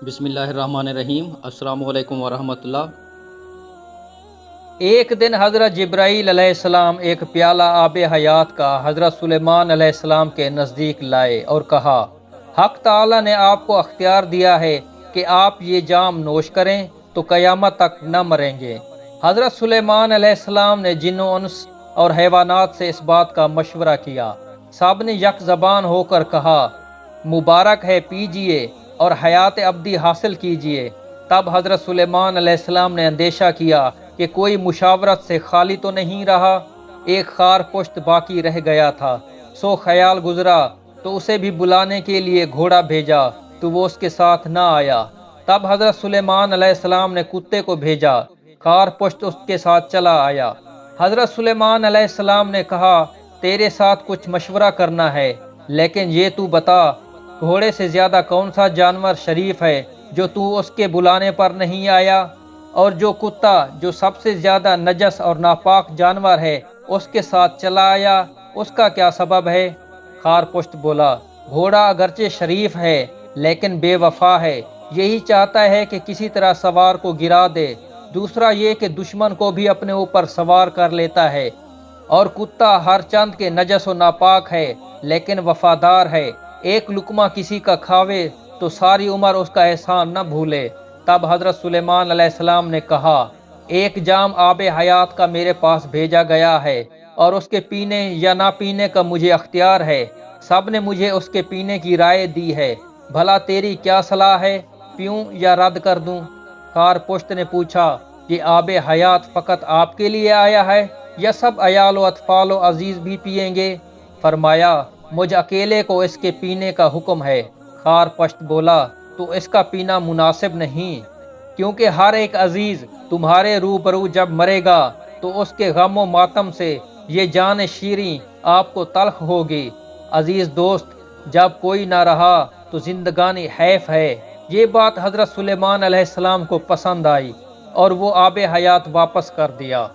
بسم اللہ الرحمن الرحیم۔ السلام علیکم ورحمۃ اللہ۔ ایک دن حضرت جبرائیل علیہ السلام ایک پیالہ آب حیات کا حضرت سلیمان علیہ السلام کے نزدیک لائے اور کہا، حق تعالی نے آپ کو اختیار دیا ہے کہ آپ یہ جام نوش کریں تو قیامت تک نہ مریں گے۔ حضرت سلیمان علیہ السلام نے جن و انس اور حیوانات سے اس بات کا مشورہ کیا۔ سب نے یک زبان ہو کر کہا، مبارک ہے، پیجئے اور حیات ابدی حاصل کیجئے۔ تب حضرت سلیمان علیہ السلام نے اندیشہ کیا کہ کوئی مشاورت سے خالی تو نہیں رہا، ایک خار پشت باقی رہ گیا تھا۔ سو خیال گزرا تو اسے بھی بلانے کے لیے گھوڑا بھیجا تو وہ اس کے ساتھ نہ آیا۔ تب حضرت سلیمان علیہ السلام نے کتے کو بھیجا، خار پشت اس کے ساتھ چلا آیا۔ حضرت سلیمان علیہ السلام نے کہا، تیرے ساتھ کچھ مشورہ کرنا ہے، لیکن یہ تو بتا، گھوڑے سے زیادہ کون سا جانور شریف ہے جو تو اس کے بلانے پر نہیں آیا، اور جو کتا جو سب سے زیادہ نجس اور ناپاک جانور ہے اس کے ساتھ چلا آیا، اس کا کیا سبب ہے؟ خار پشت بولا، گھوڑا اگرچہ شریف ہے لیکن بے وفا ہے، یہی چاہتا ہے کہ کسی طرح سوار کو گرا دے، دوسرا یہ کہ دشمن کو بھی اپنے اوپر سوار کر لیتا ہے، اور کتا ہر چند کے نجس و ناپاک ہے لیکن وفادار ہے، ایک لقمہ کسی کا کھاوے تو ساری عمر اس کا احسان نہ بھولے۔ تب حضرت سلیمان علیہ السلام نے کہا، ایک جام آب حیات کا میرے پاس بھیجا گیا ہے اور اس کے پینے یا نہ پینے کا مجھے اختیار ہے، سب نے مجھے اس کے پینے کی رائے دی ہے، بھلا تیری کیا صلاح ہے، پیوں یا رد کر دوں؟ خار پشت نے پوچھا، یہ آب حیات فقط آپ کے لیے آیا ہے یا سب عیال و اطفال و عزیز بھی پیئیں گے؟ فرمایا، مجھ اکیلے کو اس کے پینے کا حکم ہے۔ خار پشت بولا، تو اس کا پینا مناسب نہیں، کیونکہ ہر ایک عزیز تمہارے روبرو جب مرے گا تو اس کے غم و ماتم سے یہ جان شیریں آپ کو تلخ ہوگی۔ عزیز دوست، جب کوئی نہ رہا تو زندگانی حیف ہے۔ یہ بات حضرت سلیمان علیہ السلام کو پسند آئی اور وہ آب حیات واپس کر دیا۔